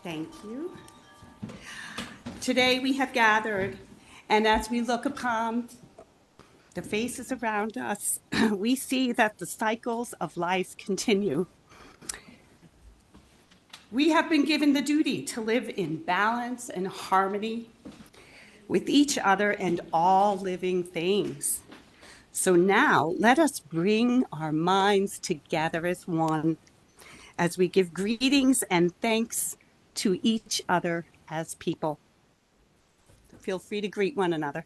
Thank you. Today we have gathered, and as we look upon the faces around us, we see that the cycles of life continue. We have been given the duty to live in balance and harmony with each other and all living things. So now let us bring our minds together as one as we give greetings and thanks to each other as people. Feel free to greet one another.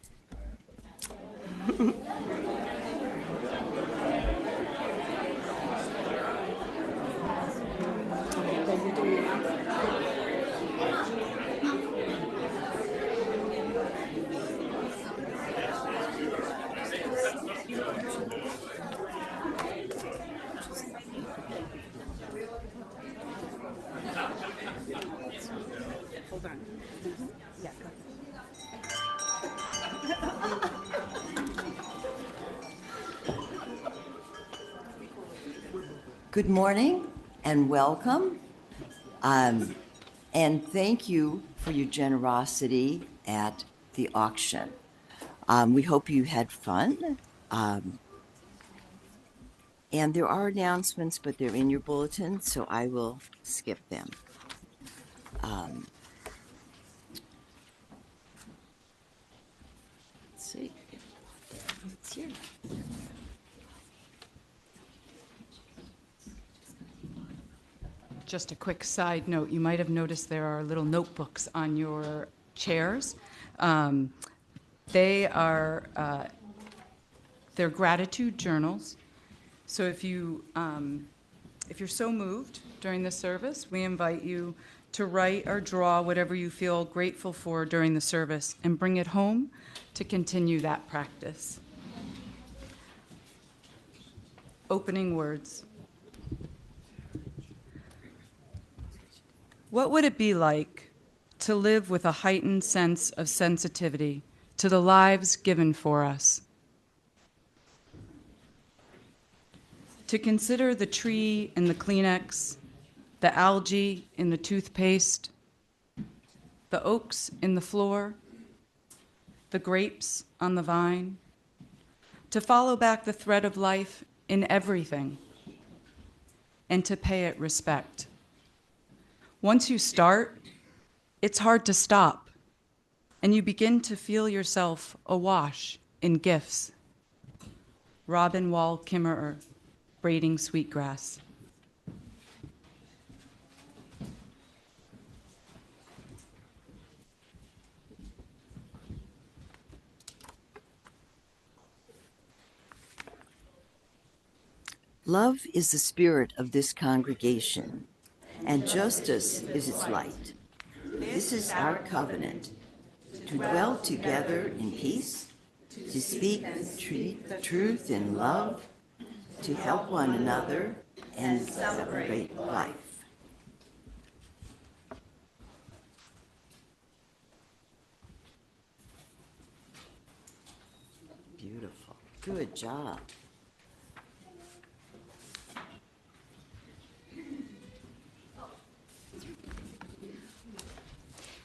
Hold on. Yeah, go Good morning and welcome. And thank you for your generosity at the auction. We hope you had fun. And there are announcements, but they're in your bulletin, so I will skip them. Let's see. It's here. Just a quick side note, you might have noticed there are little notebooks on your chairs. They are they're gratitude journals. So if you're so moved during the service, we invite you to write or draw whatever you feel grateful for during the service and bring it home to continue that practice. Opening words. What would it be like to live with a heightened sense of sensitivity to the lives given for us? To consider the tree in the Kleenex, the algae in the toothpaste, the oaks in the floor, the grapes on the vine, to follow back the thread of life in everything, and to pay it respect. Once you start, it's hard to stop, and you begin to feel yourself awash in gifts. Robin Wall Kimmerer, Braiding Sweetgrass. Love is the spirit of this congregation, and justice is its light. This is our covenant, to dwell together in peace, to speak truth in love, to help one another and celebrate life. Beautiful. Good job.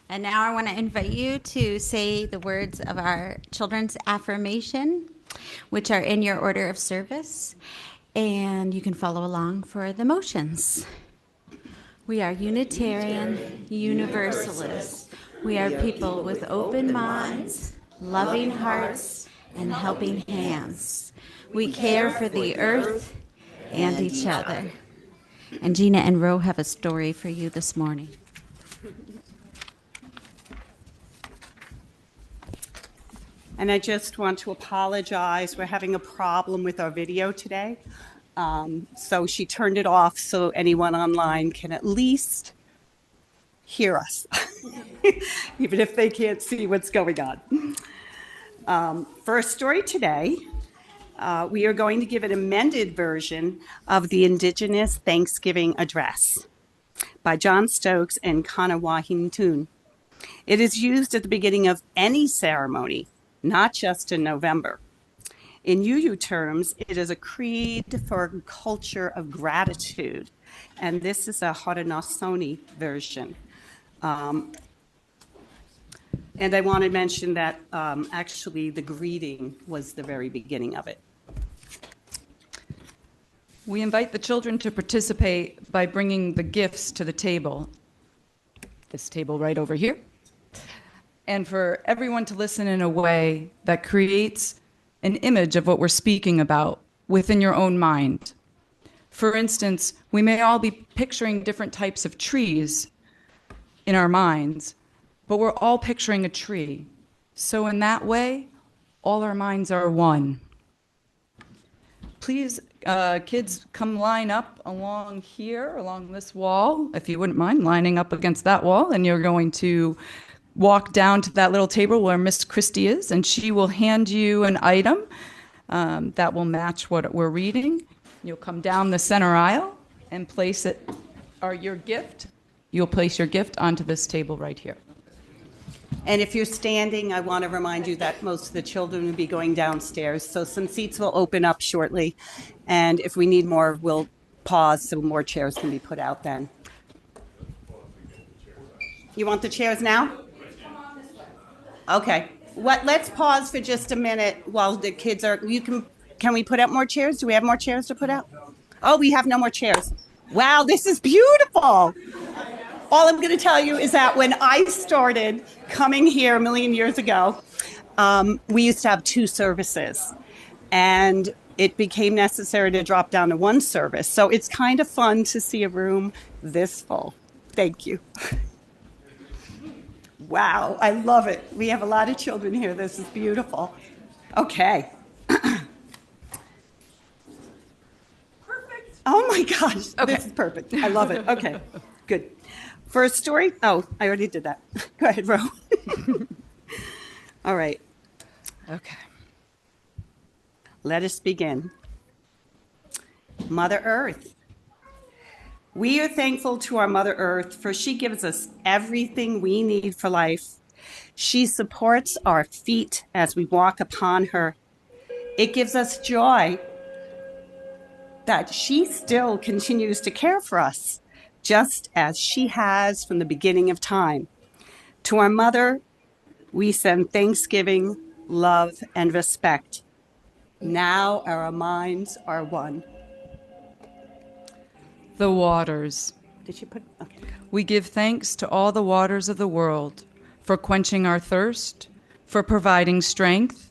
And now I want to invite you to say the words of our children's affirmation, which are in your order of service. And you can follow along for the motions. We are Unitarian Universalists. We are people with open minds, loving hearts, and helping hands. We care for the earth and each other. And Gina and Ro have a story for you this morning. And I just want to apologize. We're having a problem with our video today. So she turned it off so anyone online can at least hear us, even if they can't see what's going on. For our story today, we are going to give an amended version of the Indigenous Thanksgiving Address by John Stokes and Kanawahintun. It is used at the beginning of any ceremony, not just in November. In UU terms, it is a creed for a culture of gratitude, and this is a Haudenosaunee version. And I want to mention that actually the greeting was the very beginning of it. We invite the children to participate by bringing the gifts to the table, this table right over here, and for everyone to listen in a way that creates an image of what we're speaking about within your own mind. For instance, we may all be picturing different types of trees in our minds, but we're all picturing a tree. So in that way, all our minds are one. Please, kids, come line up along here, along this wall, if you wouldn't mind lining up against that wall, and you're going to walk down to that little table where Miss Christie is, and she will hand you an item that will match what we're reading. You'll come down the center aisle and place it, or your gift, You'll place your gift onto this table right here. And if you're standing, I want to remind you that most of the children will be going downstairs, so some seats will open up shortly. And if we need more, we'll pause so more chairs can be put out then. You want the chairs now? Okay. Let's pause for just a minute while the kids are, can we put out more chairs? Do we have more chairs to put out? Oh, we have no more chairs. Wow, this is beautiful. All I'm going to tell you is that when I started coming here a million years ago, we used to have 2 services, and it became necessary to drop down to 1 service. So it's kind of fun to see a room this full. Thank you. Wow, I love it. We have a lot of children here. This is beautiful. Okay. Oh my gosh, Okay. This is perfect. I love it. Okay, good. First story? Oh, I already did that. Go ahead, Ro. All right, Okay. let us begin. Mother Earth. We are thankful to our Mother Earth, for she gives us everything we need for life. She supports our feet as we walk upon her. It gives us joy that she still continues to care for us, just as she has from the beginning of time. To our Mother, we send thanksgiving, love, and respect. Now our minds are one. The waters. Did you put? Okay. We give thanks to all the waters of the world for quenching our thirst, for providing strength,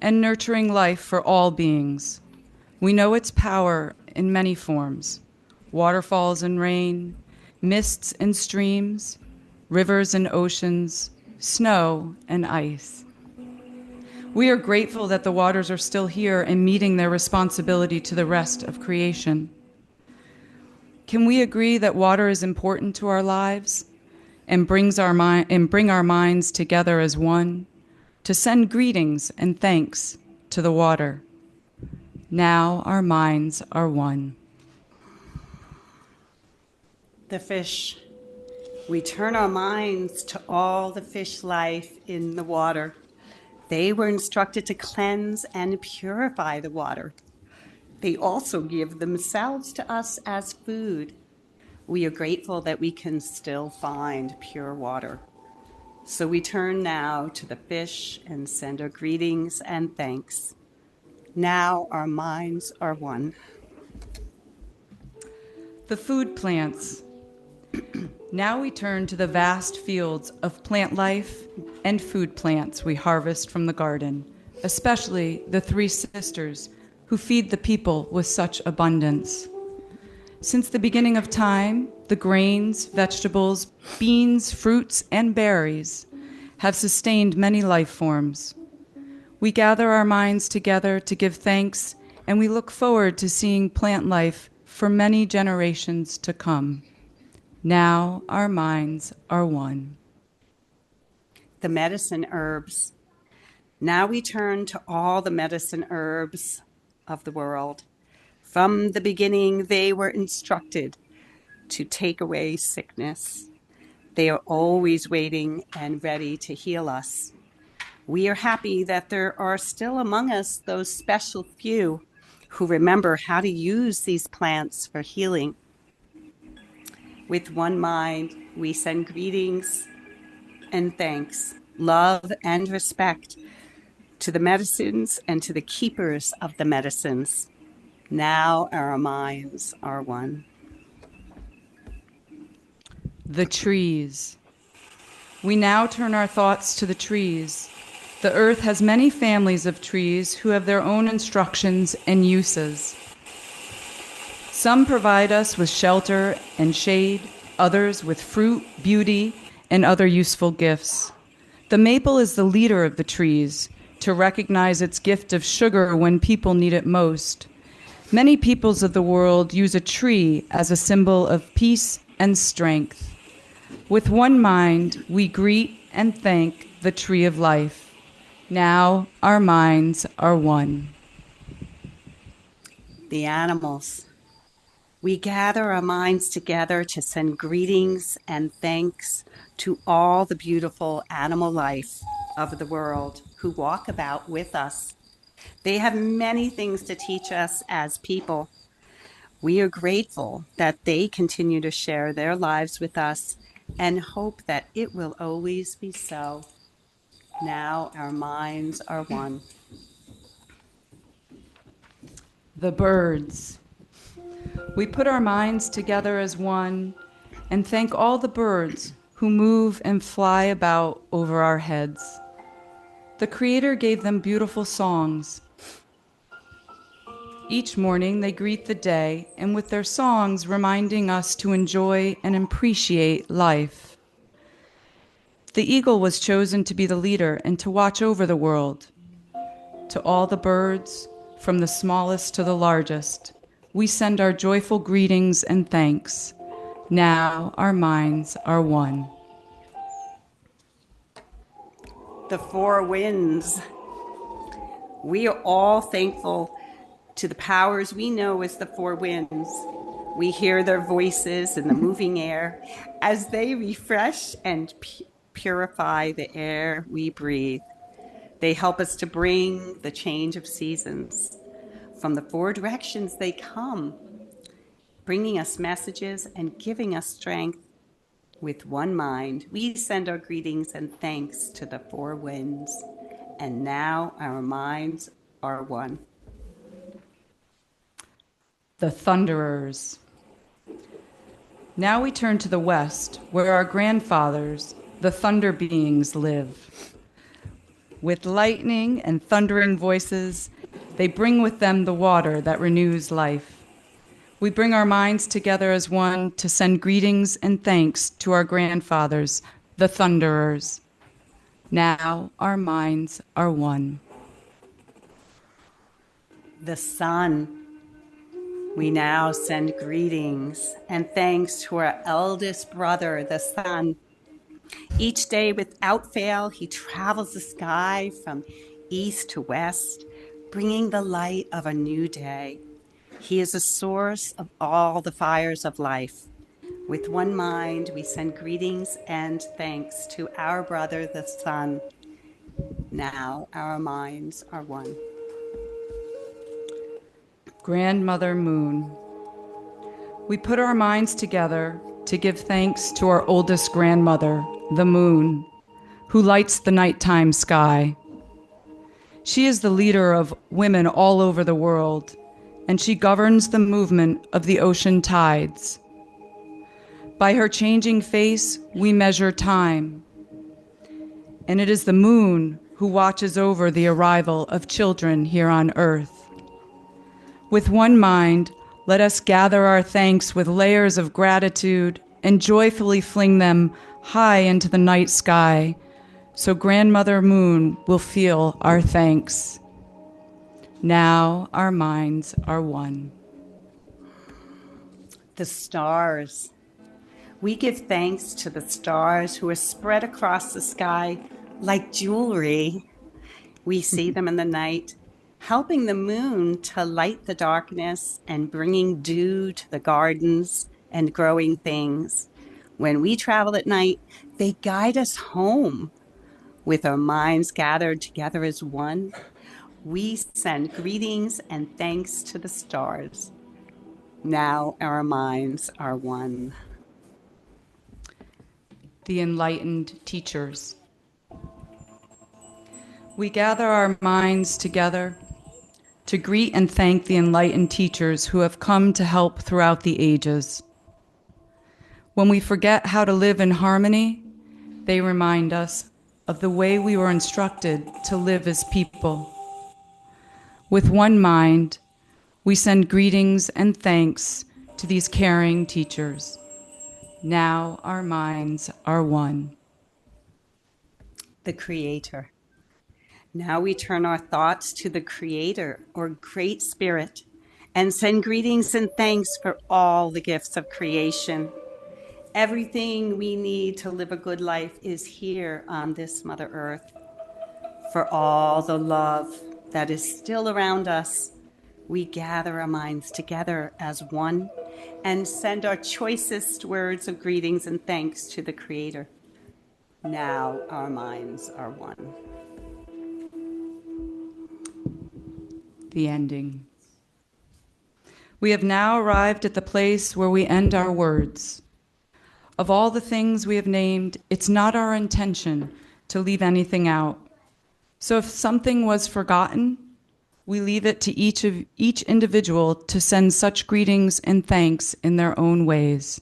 and nurturing life for all beings. We know its power in many forms: waterfalls and rain, mists and streams, rivers and oceans, snow and ice. We are grateful that the waters are still here and meeting their responsibility to the rest of creation. Can we agree that water is important to our lives and bring our minds together as one to send greetings and thanks to the water? Now our minds are one. The fish. We turn our minds to all the fish life in the water. They were instructed to cleanse and purify the water. They also give themselves to us as food. We are grateful that we can still find pure water. So we turn now to the fish and send our greetings and thanks. Now our minds are one. The food plants. Now we turn to the vast fields of plant life and food plants we harvest from the garden, especially the 3 sisters who feed the people with such abundance. Since the beginning of time, the grains, vegetables, beans, fruits, and berries have sustained many life forms. We gather our minds together to give thanks, and we look forward to seeing plant life for many generations to come. Now our minds are one. The medicine herbs. Now we turn to all the medicine herbs of the world. From the beginning, they were instructed to take away sickness. They are always waiting and ready to heal us. We are happy that there are still among us those special few who remember how to use these plants for healing. With one mind, we send greetings and thanks, love and respect to the medicines and to the keepers of the medicines. Now our minds are one. The trees. We now turn our thoughts to the trees. The earth has many families of trees who have their own instructions and uses. Some provide us with shelter and shade, others with fruit, beauty, and other useful gifts. The maple is the leader of the trees, to recognize its gift of sugar when people need it most. Many peoples of the world use a tree as a symbol of peace and strength. With one mind, we greet and thank the tree of life. Now our minds are one. The animals. We gather our minds together to send greetings and thanks to all the beautiful animal life of the world who walk about with us. They have many things to teach us as people. We are grateful that they continue to share their lives with us and hope that it will always be so. Now our minds are one. The birds. We put our minds together as one and thank all the birds who move and fly about over our heads. The Creator gave them beautiful songs. Each morning they greet the day, and with their songs reminding us to enjoy and appreciate life. The eagle was chosen to be the leader and to watch over the world. To all the birds, from the smallest to the largest, we send our joyful greetings and thanks. Now our minds are one. The four winds. We are all thankful to the powers we know as the four winds. We hear their voices in the moving air as they refresh and purify the air we breathe. They help us to bring the change of seasons. From the four directions they come, bringing us messages and giving us strength. With one mind, we send our greetings and thanks to the four winds. And now our minds are one. The thunderers. Now we turn to the west, where our grandfathers, the thunder beings, live. With lightning and thundering voices, they bring with them the water that renews life. We bring our minds together as one to send greetings and thanks to our grandfathers, the thunderers. Now our minds are one. The sun. We now send greetings and thanks to our eldest brother, the sun. Each day, without fail, he travels the sky from east to west, bringing the light of a new day. He is the source of all the fires of life. With one mind, we send greetings and thanks to our brother, the sun. Now our minds are one. Grandmother Moon. We put our minds together to give thanks to our oldest grandmother, the moon, who lights the nighttime sky. She is the leader of women all over the world, and she governs the movement of the ocean tides. By her changing face, we measure time. And it is the moon who watches over the arrival of children here on earth. With one mind, let us gather our thanks with layers of gratitude and joyfully fling them high into the night sky, so Grandmother Moon will feel our thanks. Now our minds are one. The stars. We give thanks to the stars who are spread across the sky like jewelry. We see them in the night, helping the moon to light the darkness and bringing dew to the gardens and growing things. When we travel at night, they guide us home. With our minds gathered together as one, we send greetings and thanks to the stars. Now our minds are one. The enlightened teachers. We gather our minds together to greet and thank the enlightened teachers who have come to help throughout the ages. When we forget how to live in harmony, they remind us of the way we were instructed to live as people. With one mind, we send greetings and thanks to these caring teachers. Now our minds are one. The Creator. Now we turn our thoughts to the Creator, or Great Spirit, and send greetings and thanks for all the gifts of creation. Everything we need to live a good life is here on this Mother Earth. For all the love that is still around us, we gather our minds together as one and send our choicest words of greetings and thanks to the Creator. Now our minds are one. The ending. We have now arrived at the place where we end our words. Of all the things we have named, it's not our intention to leave anything out. So if something was forgotten, we leave it to each individual to send such greetings and thanks in their own ways.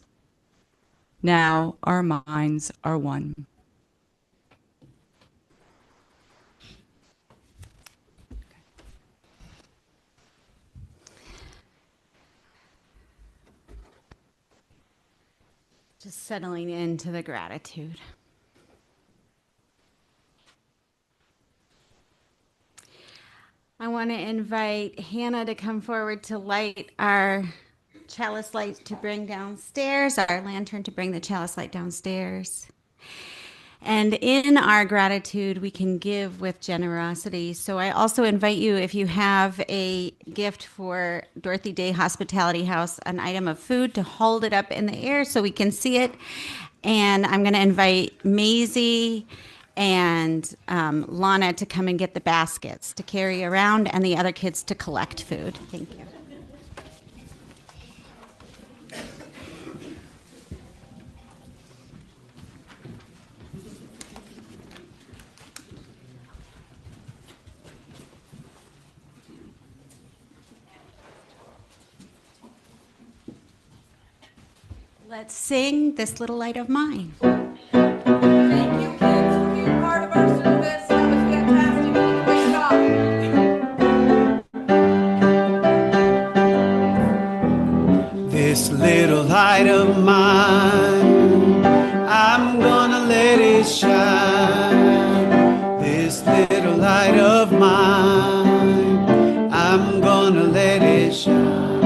Now our minds are one. Just settling into the gratitude. I want to invite Hannah to come forward to light our chalice light to bring downstairs, our lantern to bring the chalice light downstairs. And in our gratitude, we can give with generosity. So I also invite you, if you have a gift for Dorothy Day Hospitality House, an item of food, to hold it up in the air so we can see it. And I'm going to invite Maisie and Lana to come and get the baskets to carry around, and the other kids to collect food. Thank you. Let's sing This Little Light of Mine. Thank you, kids, for being part of our service. That was fantastic. Great job. This little light of mine, I'm gonna let it shine. This little light of mine, I'm gonna let it shine.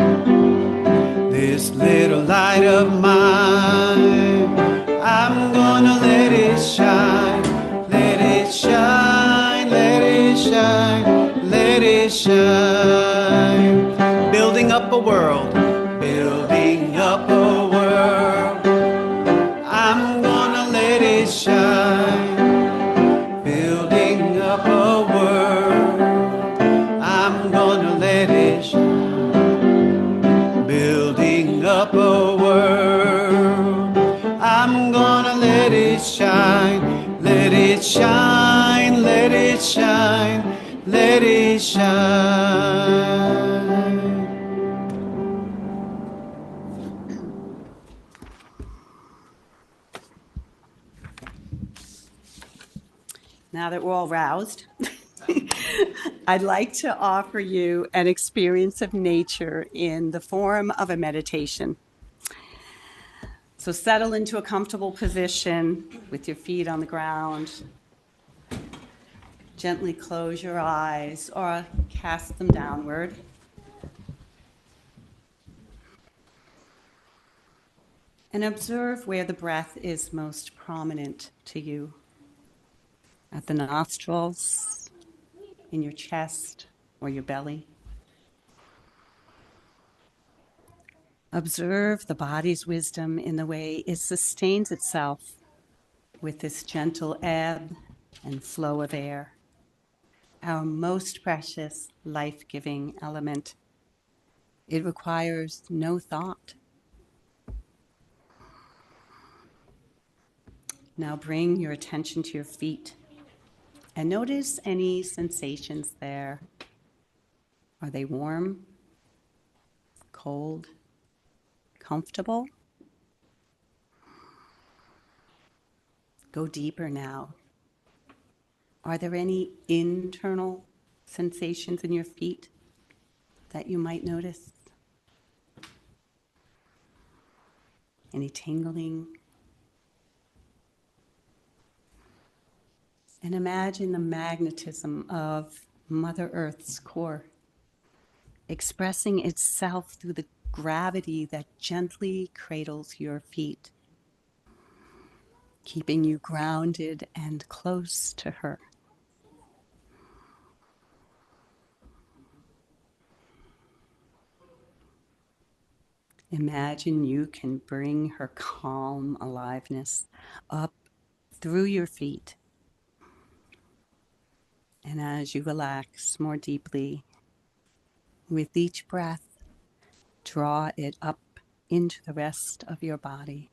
This little light of mine, I'm gonna let it shine. Let it shine, let it shine, let it shine. Building up a world, building up a world. I'm gonna let it shine. Building up a world. I'm gonna let it shine. Building up a world. I'm gonna let it shine. Let it shine, let it shine, let it shine. Now that we're all roused, I'd like to offer you an experience of nature in the form of a meditation. So settle into a comfortable position with your feet on the ground. Gently close your eyes or cast them downward. And observe where the breath is most prominent to you. At the nostrils, in your chest, or your belly. Observe the body's wisdom in the way it sustains itself with this gentle ebb and flow of air, our most precious, life-giving element. It requires no thought. Now bring your attention to your feet and notice any sensations there. Are they warm, cold, comfortable? Go deeper now. Are there any internal sensations in your feet that you might notice? Any tingling? And imagine the magnetism of Mother Earth's core, expressing itself through the gravity that gently cradles your feet, keeping you grounded and close to her. Imagine you can bring her calm aliveness up through your feet. And as you relax more deeply, with each breath, draw it up into the rest of your body.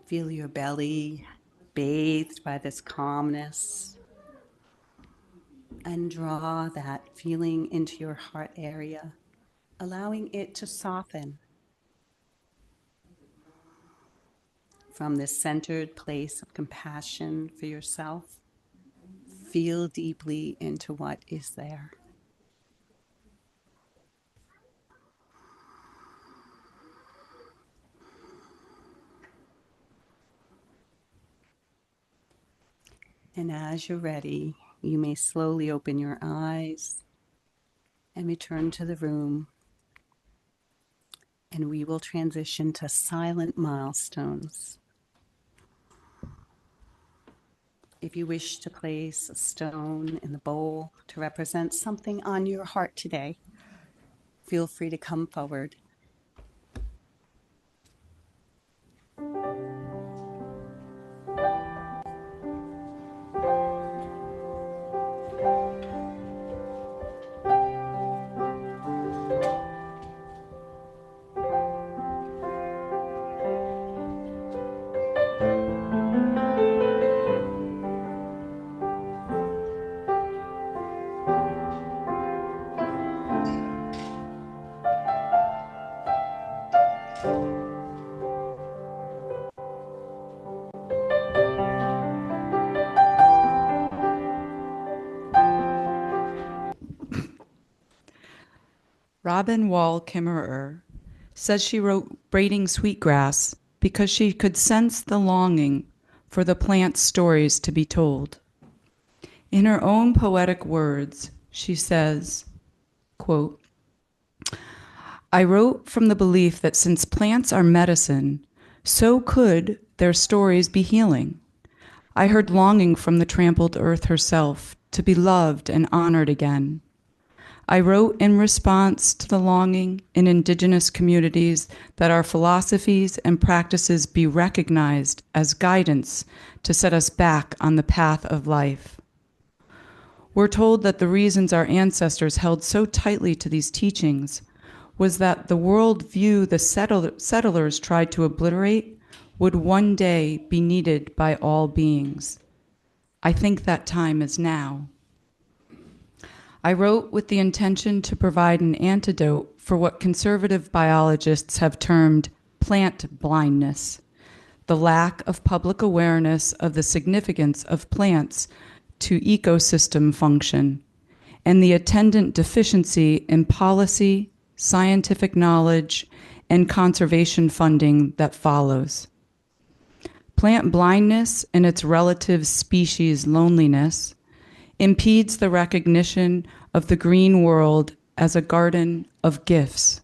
Feel your belly bathed by this calmness, and draw that feeling into your heart area, allowing it to soften. From this centered place of compassion for yourself, feel deeply into what is there. And as you're ready, you may slowly open your eyes and return to the room. And we will transition to silent milestones. If you wish to place a stone in the bowl to represent something on your heart today, feel free to come forward. Robin Wall Kimmerer says she wrote Braiding Sweetgrass because she could sense the longing for the plant's stories to be told. In her own poetic words, she says, quote, I wrote from the belief that since plants are medicine, so could their stories be healing. I heard longing from the trampled earth herself to be loved and honored again. I wrote in response to the longing in indigenous communities that our philosophies and practices be recognized as guidance to set us back on the path of life. We're told that the reasons our ancestors held so tightly to these teachings was that the worldview the settlers tried to obliterate would one day be needed by all beings. I think that time is now. I wrote with the intention to provide an antidote for what conservative biologists have termed plant blindness, the lack of public awareness of the significance of plants to ecosystem function, and the attendant deficiency in policy, scientific knowledge, and conservation funding that follows. Plant blindness and its relative species loneliness impedes the recognition of the green world as a garden of gifts.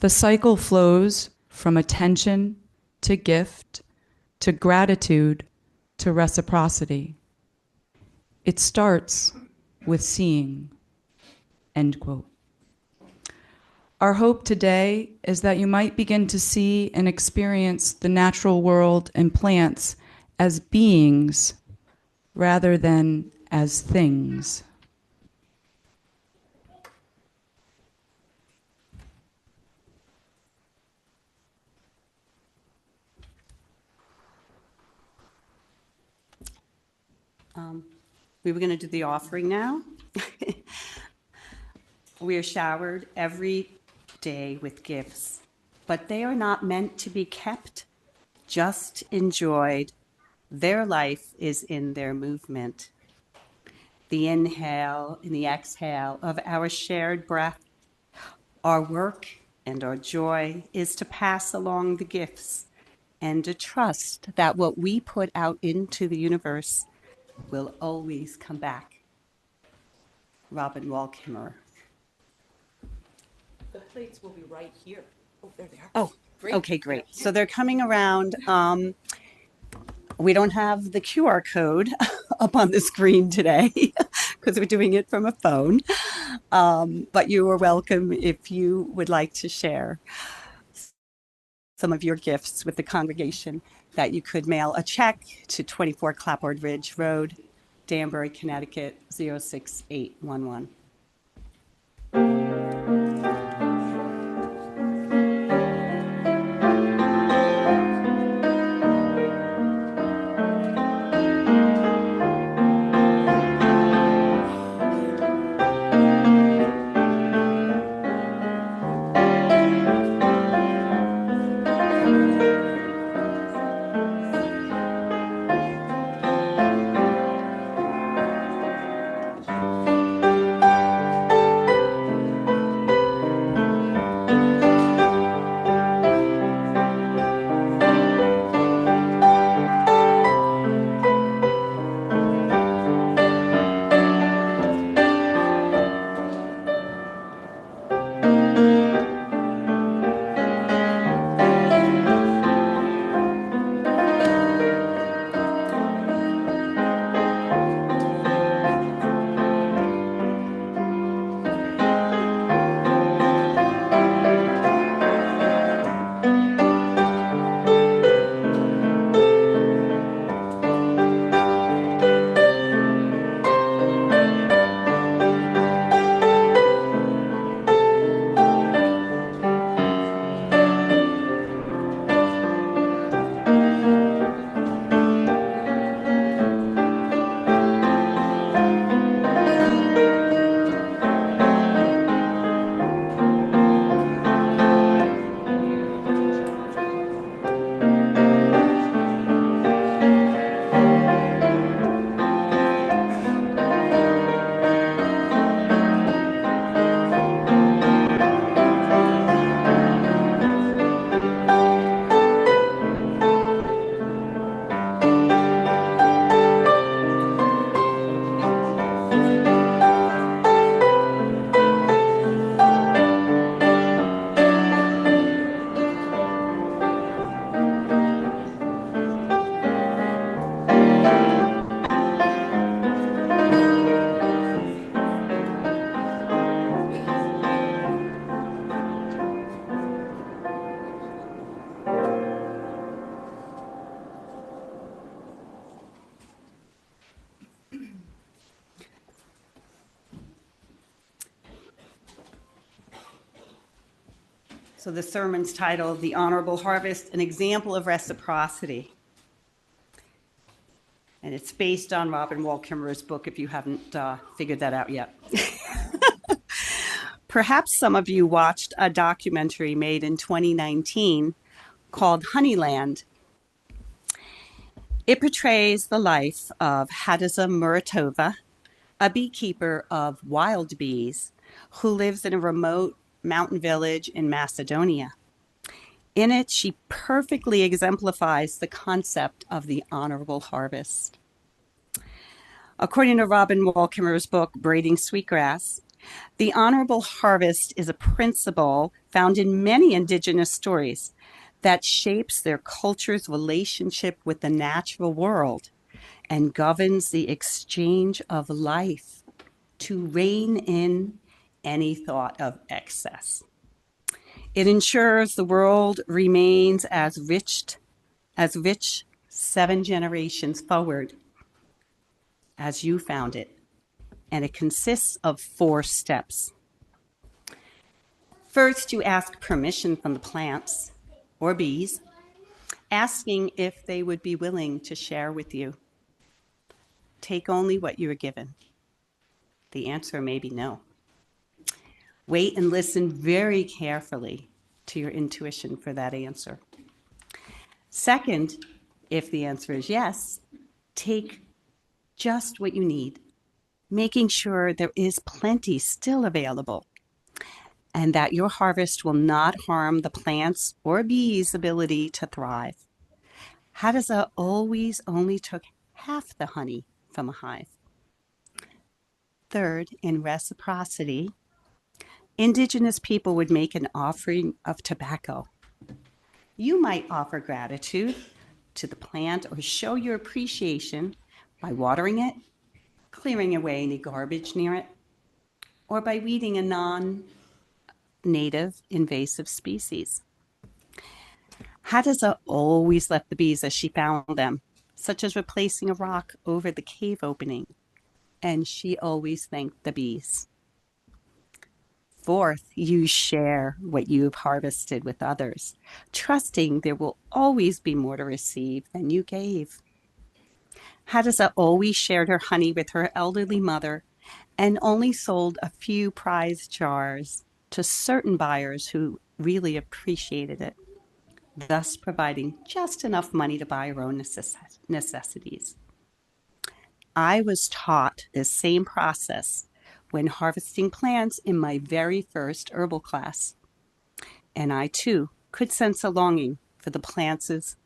The cycle flows from attention to gift to gratitude to reciprocity. It starts with seeing, end quote. Our hope today is that you might begin to see and experience the natural world and plants as beings rather than as things. We were going to do the offering now. We are showered every day with gifts, but they are not meant to be kept, just enjoyed. Their life is in their movement. The inhale and the exhale of our shared breath, our work and our joy is to pass along the gifts and to trust that what we put out into the universe will always come back. Robin Wall Kimmerer. The plates will be right here. Oh, there they are. Oh, okay, great. So they're coming around. We don't have the QR code up on the screen today because we're doing it from a phone. But you are welcome if you would like to share some of your gifts with the congregation, that you could mail a check to 24 Clapboard Ridge Road, Danbury, Connecticut 06811. So the sermon's titled, The Honorable Harvest, an Example of Reciprocity. And it's based on Robin Wall Kimmerer's book, if you haven't figured that out yet. Perhaps some of you watched a documentary made in 2019 called Honeyland. It portrays the life of Hadaza Muratova, a beekeeper of wild bees who lives in a remote mountain village in Macedonia. In it, she perfectly exemplifies the concept of the honorable harvest. According to Robin Wall Kimmerer's book, Braiding Sweetgrass, the honorable harvest is a principle found in many indigenous stories that shapes their culture's relationship with the natural world and governs the exchange of life to rein in any thought of excess. It ensures the world remains as rich 7 generations forward as you found it. And it consists of 4 steps. First, you ask permission from the plants or bees, asking if they would be willing to share with you. Take only what you are given. The answer may be no. Wait and listen very carefully to your intuition for that answer. Second, if the answer is yes, take just what you need, making sure there is plenty still available and that your harvest will not harm the plants or bees' ability to thrive. Hadaza always only took half the honey from a hive. Third, in reciprocity, indigenous people would make an offering of tobacco. You might offer gratitude to the plant or show your appreciation by watering it, clearing away any garbage near it, or by weeding a non-native invasive species. Hadza always left the bees as she found them, such as replacing a rock over the cave opening, and she always thanked the bees. Fourth, you share what you've harvested with others, trusting there will always be more to receive than you gave. Hadza always shared her honey with her elderly mother and only sold a few prized jars to certain buyers who really appreciated it, thus providing just enough money to buy her own necessities. I was taught this same process when harvesting plants in my very first herbal class, and I too could sense a longing for the plants'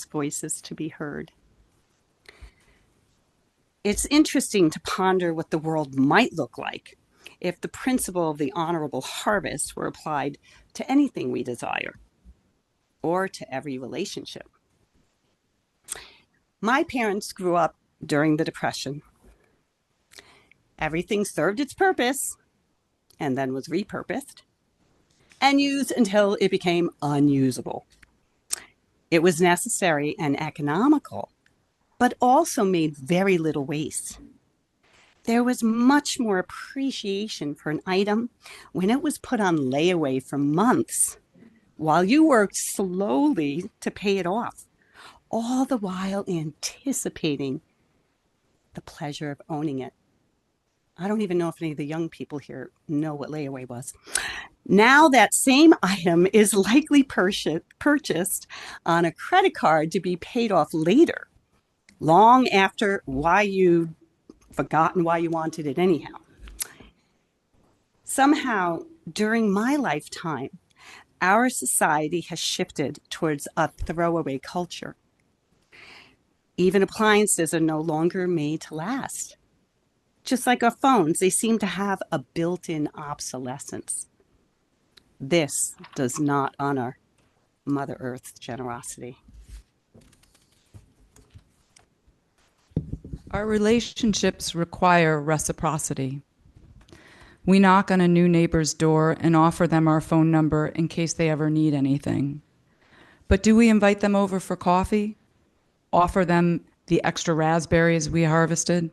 voices to be heard. It's interesting to ponder what the world might look like if the principle of the honorable harvest were applied to anything we desire or to every relationship. My parents grew up during the Depression. Everything served its purpose and then was repurposed and used until it became unusable. It was necessary and economical, but also made very little waste. There was much more appreciation for an item when it was put on layaway for months while you worked slowly to pay it off, all the while anticipating the pleasure of owning it. I don't even know if any of the young people here know what layaway was. Now that same item is likely purchased on a credit card to be paid off later, long after why you'd forgotten why you wanted it anyhow. Somehow, during my lifetime, our society has shifted towards a throwaway culture. Even appliances are no longer made to last. Just like our phones, they seem to have a built-in obsolescence. This does not honor Mother Earth's generosity. Our relationships require reciprocity. We knock on a new neighbor's door and offer them our phone number in case they ever need anything. But do we invite them over for coffee? Offer them the extra raspberries we harvested?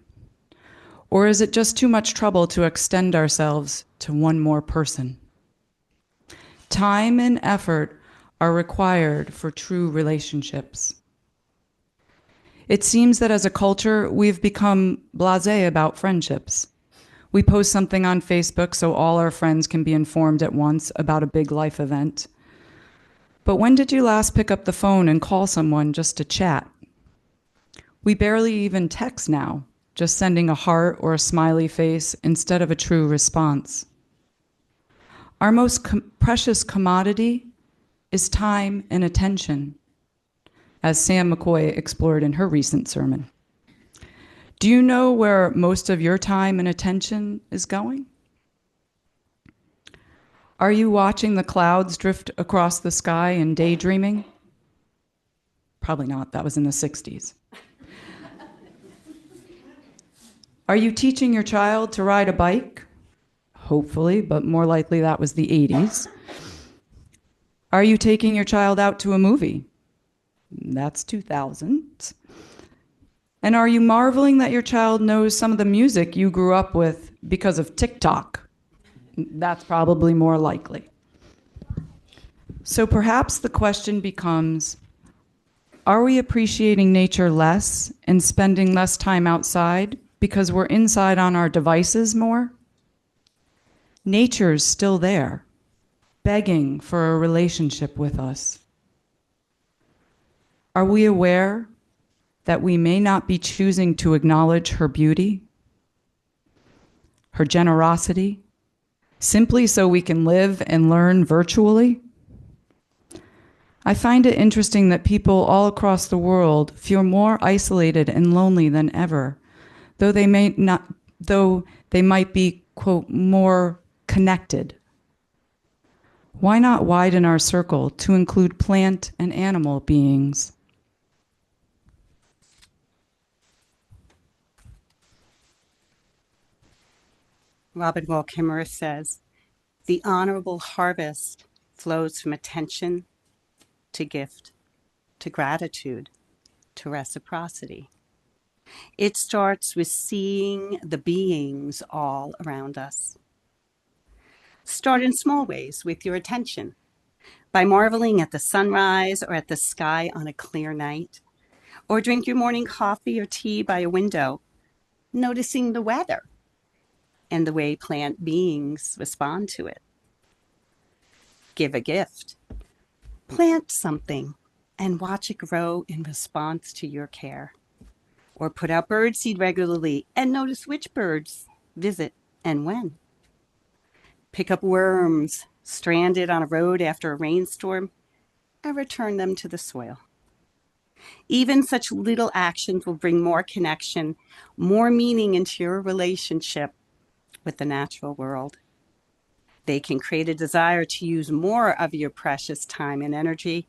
Or is it just too much trouble to extend ourselves to one more person? Time and effort are required for true relationships. It seems that as a culture, we've become blasé about friendships. We post something on Facebook so all our friends can be informed at once about a big life event. But when did you last pick up the phone and call someone just to chat? We barely even text now, just sending a heart or a smiley face instead of a true response. Our most precious commodity is time and attention, as Sam McCoy explored in her recent sermon. Do you know where most of your time and attention is going? Are you watching the clouds drift across the sky and daydreaming? Probably not, that was in the 60s. Are you teaching your child to ride a bike? Hopefully, but more likely that was the 80s. Are you taking your child out to a movie? That's 2000. And are you marveling that your child knows some of the music you grew up with because of TikTok? That's probably more likely. So perhaps the question becomes, are we appreciating nature less and spending less time outside because we're inside on our devices more? Nature's still there, begging for a relationship with us. Are we aware that we may not be choosing to acknowledge her beauty, her generosity, simply so we can live and learn virtually? I find it interesting that people all across the world feel more isolated and lonely than ever, though they might be, quote, more connected. Why not widen our circle to include plant and animal beings? Robin Wall Kimmerer says, the honorable harvest flows from attention to gift, to gratitude, to reciprocity. It starts with seeing the beings all around us. Start in small ways with your attention, by marveling at the sunrise or at the sky on a clear night, or drink your morning coffee or tea by a window, noticing the weather and the way plant beings respond to it. Give a gift. Plant something and watch it grow in response to your care. Or put out birdseed regularly and notice which birds visit and when. Pick up worms stranded on a road after a rainstorm and return them to the soil. Even such little actions will bring more connection, more meaning into your relationship with the natural world. They can create a desire to use more of your precious time and energy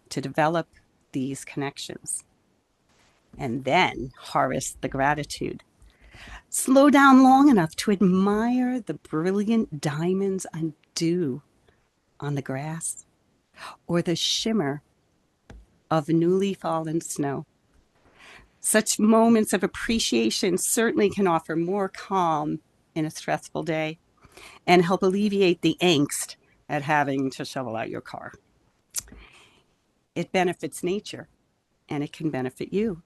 to develop these connections. And then harvest the gratitude. Slow down long enough to admire the brilliant diamonds and dew on the grass, or the shimmer of newly fallen snow. Such moments of appreciation certainly can offer more calm in a stressful day and help alleviate the angst at having to shovel out your car. It benefits nature, and it can benefit you.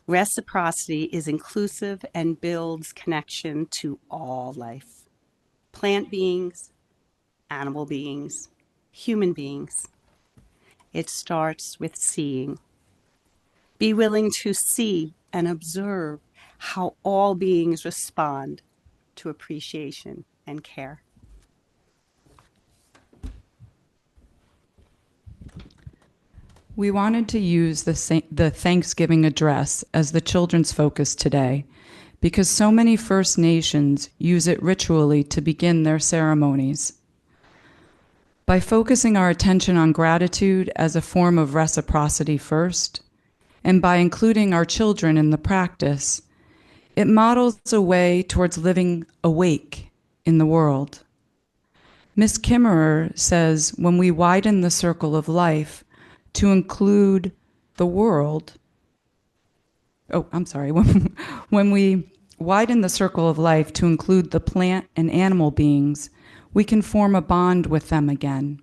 Reciprocity is inclusive and builds connection to all life. Plant beings, animal beings, human beings. It starts with seeing. Be willing to see and observe how all beings respond to appreciation and care. We wanted to use the Thanksgiving address as the children's focus today because so many First Nations use it ritually to begin their ceremonies. By focusing our attention on gratitude as a form of reciprocity first, and by including our children in the practice, it models a way towards living awake in the world. Miss Kimmerer says when we widen the circle of life to include the world, when we widen the circle of life to include the plant and animal beings, we can form a bond with them again.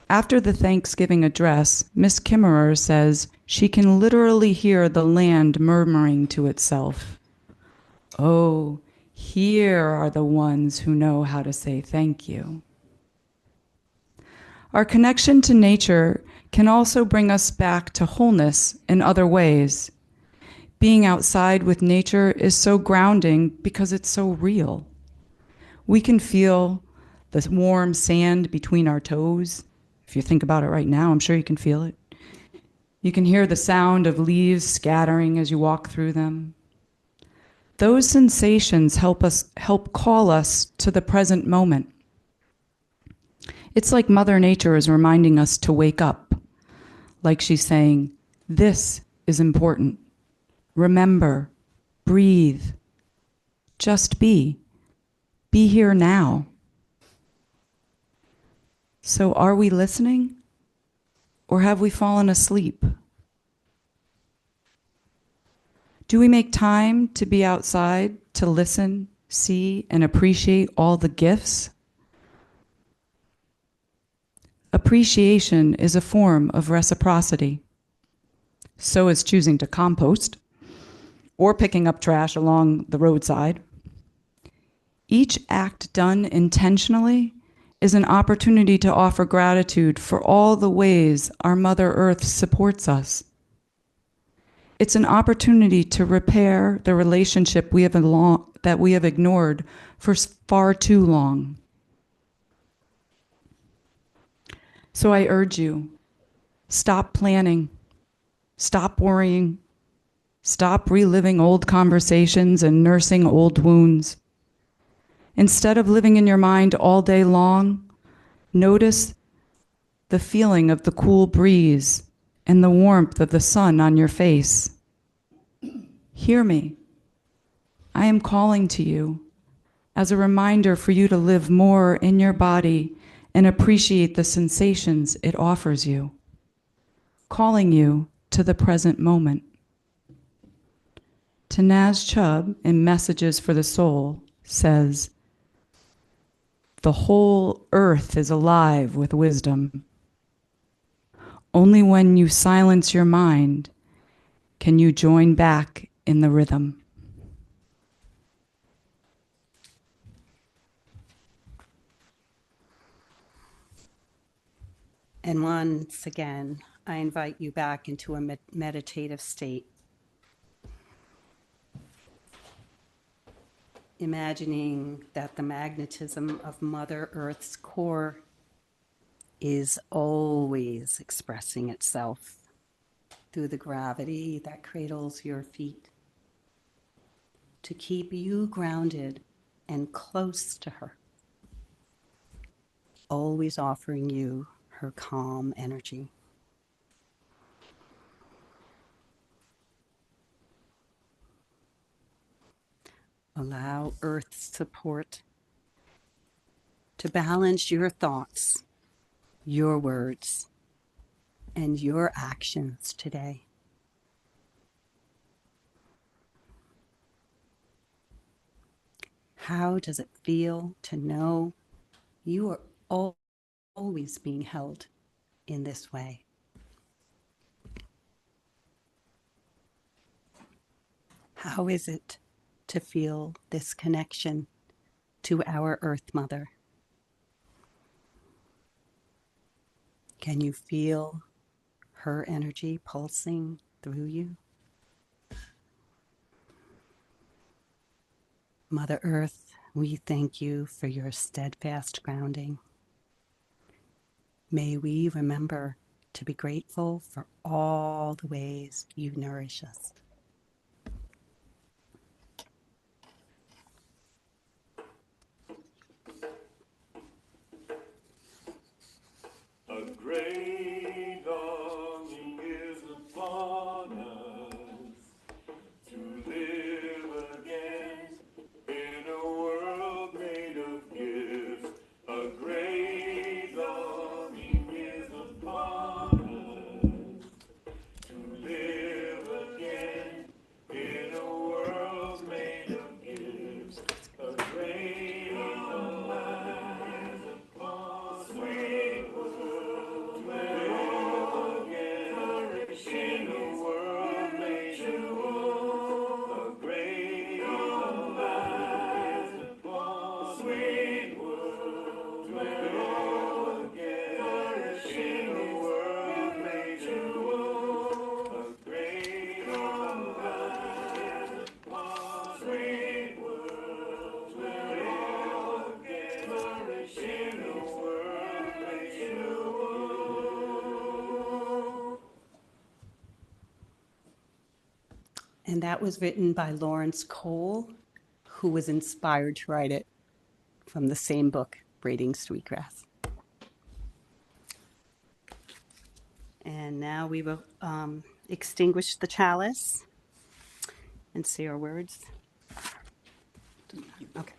After the Thanksgiving address, Miss Kimmerer says she can literally hear the land murmuring to itself. Oh, here are the ones who know how to say thank you. Our connection to nature can also bring us back to wholeness in other ways. Being outside with nature is so grounding because it's so real. We can feel the warm sand between our toes. If you think about it right now, I'm sure you can feel it. You can hear the sound of leaves scattering as you walk through them. Those sensations help call us to the present moment. It's like Mother Nature is reminding us to wake up, like she's saying, this is important. Remember, breathe, just be here now. So are we listening, or have we fallen asleep? Do we make time to be outside, to listen, see, and appreciate all the gifts? Appreciation is a form of reciprocity. So is choosing to compost or picking up trash along the roadside. Each act done intentionally is an opportunity to offer gratitude for all the ways our Mother Earth supports us. It's an opportunity to repair the relationship that we have ignored for far too long. So I urge you, stop planning, stop worrying, stop reliving old conversations and nursing old wounds. Instead of living in your mind all day long, notice the feeling of the cool breeze and the warmth of the sun on your face. Hear me. I am calling to you. as a reminder for you to live more in your body and appreciate the sensations it offers you, calling you to the present moment. Tanaz Chubb, in Messages for the Soul, says, "The whole earth is alive with wisdom. Only when you silence your mind can you join back in the rhythm." And once again, I invite you back into a meditative state. Imagining that the magnetism of Mother Earth's core is always expressing itself through the gravity that cradles your feet to keep you grounded and close to her, always offering you her calm energy. Allow Earth's support to balance your thoughts, your words, and your actions today. How does it feel to know you are always being held in this way? How is it to feel this connection to our Earth Mother? Can you feel her energy pulsing through you? Mother Earth, we thank you for your steadfast grounding. May we remember to be grateful for all the ways you nourish us. A great longing is upon us to live again in a world made of gifts. A great longing is upon us to live again in a world made of gifts. A great longing is upon us. Sweet world, live again in a world made of gifts. A great longing is upon us. Sweet world, live again in a world made of gifts. A great longing is upon us. Sweet world, live again in a world made of gifts. And that was written by Lawrence Cole, who was inspired to write it from the same book, Braiding Sweetgrass. And now we will extinguish the chalice and say our words. Okay.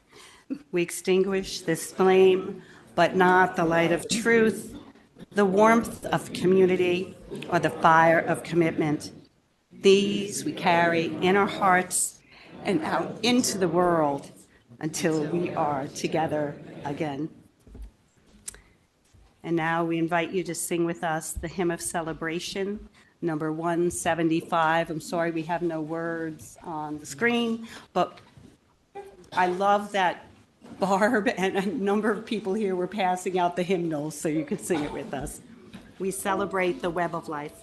We extinguish this flame, but not the light of truth, the warmth of community, or the fire of commitment. These we carry in our hearts and out into the world until we are together again. And now we invite you to sing with us the hymn of celebration, number 175. I'm sorry we have no words on the screen, but I love that Barb and a number of people here were passing out the hymnals so you could sing it with us. We celebrate the web of life.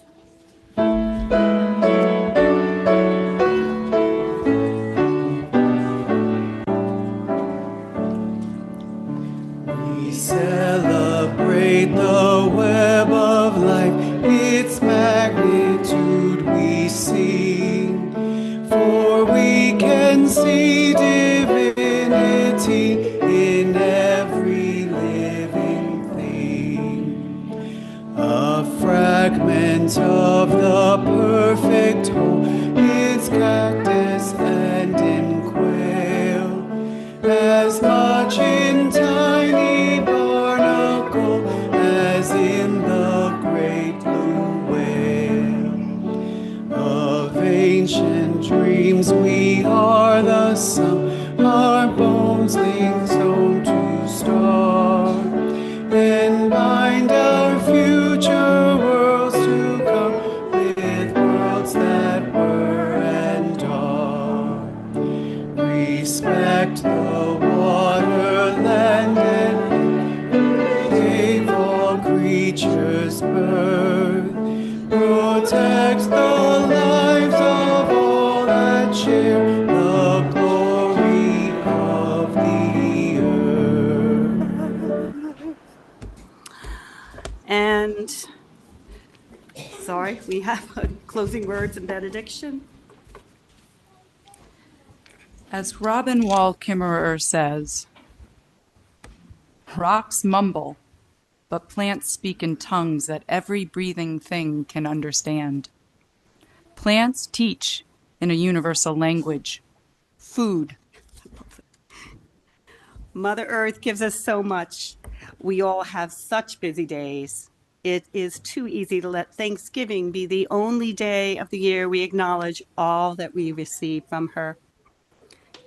We celebrate the web of life, its magnitude we sing, for we can see divinity in every living thing. A fragment of the perfect whole, its cactus and in quail, as protects the lives of all that share the glory of the earth. And sorry, we have closing words and benediction. As Robin Wall Kimmerer says, rocks mumble, but plants speak in tongues that every breathing thing can understand. Plants teach in a universal language, food. Mother Earth gives us so much. We all have such busy days. It is too easy to let Thanksgiving be the only day of the year we acknowledge all that we receive from her.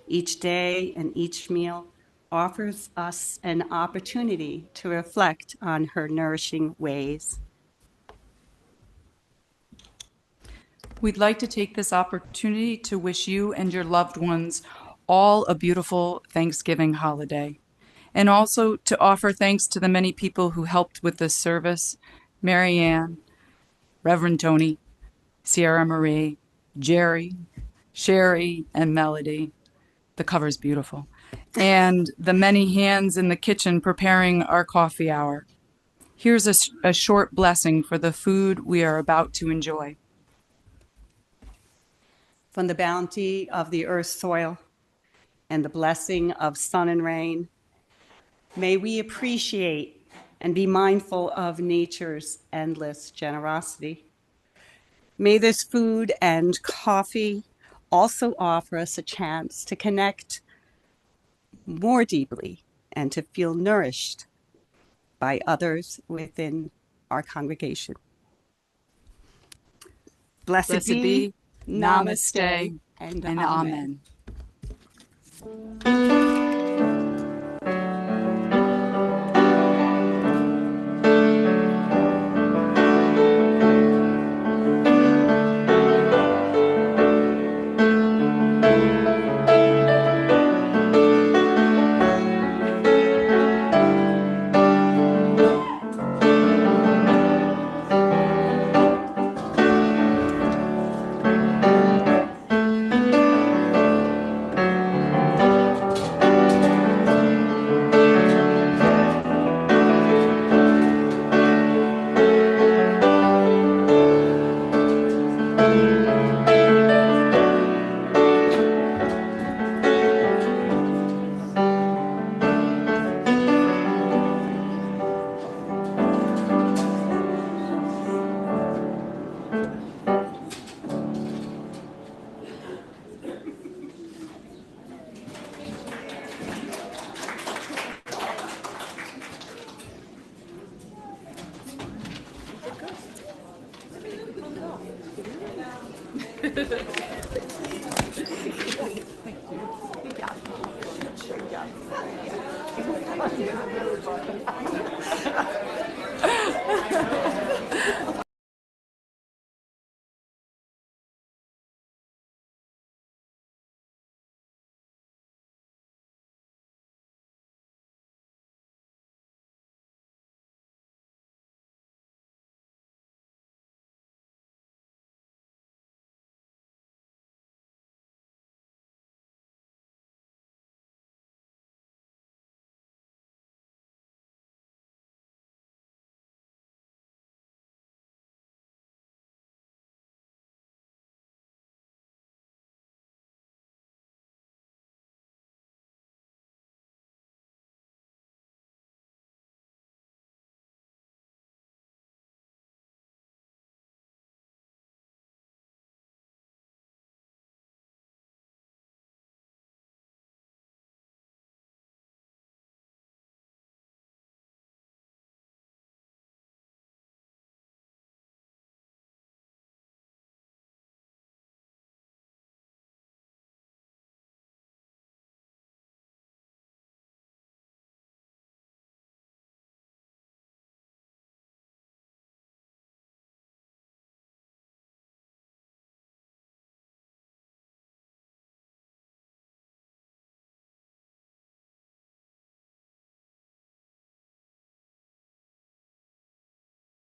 Each day and each meal offers us an opportunity to reflect on her nourishing ways. We'd like to take this opportunity to wish you and your loved ones all a beautiful Thanksgiving holiday, and also to offer thanks to the many people who helped with this service: Mary Ann, Reverend Tony, Sierra Marie, Jerry, Sherry, and Melody. The cover's beautiful. And the many hands in the kitchen preparing our coffee hour. Here's a short blessing for the food we are about to enjoy. From the bounty of the earth's soil and the blessing of sun and rain, may we appreciate and be mindful of nature's endless generosity. May this food and coffee also offer us a chance to connect more deeply and to feel nourished by others within our congregation. Blessed be, namaste, and amen.